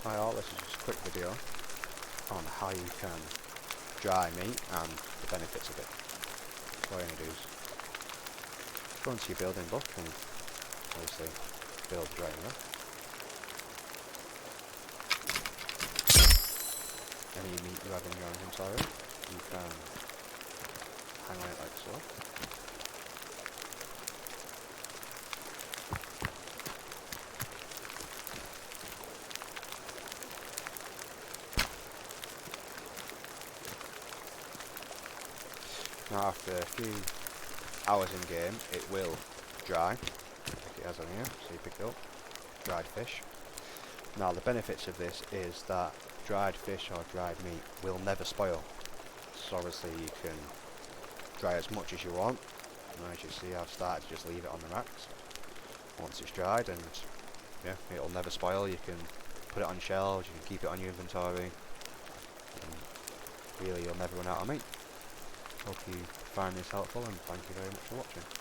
Hi all, this is just a quick video on how you can dry meat and the benefits of it. So what you're going to do is go into your building book and obviously build the drying rack. Any meat you have in your inventory, you can hang on it like so. Now after a few hours in game, it will dry, like it has on here, so you pick it up, dried fish. Now the benefits of this is that dried fish or dried meat will never spoil, so obviously you can dry as much as you want, and as you see I've started to just leave it on the racks once it's dried, and yeah, it'll never spoil. You can put it on shelves, you can keep it on your inventory, and really you'll never run out of meat. Hope you find this helpful and thank you very much for watching.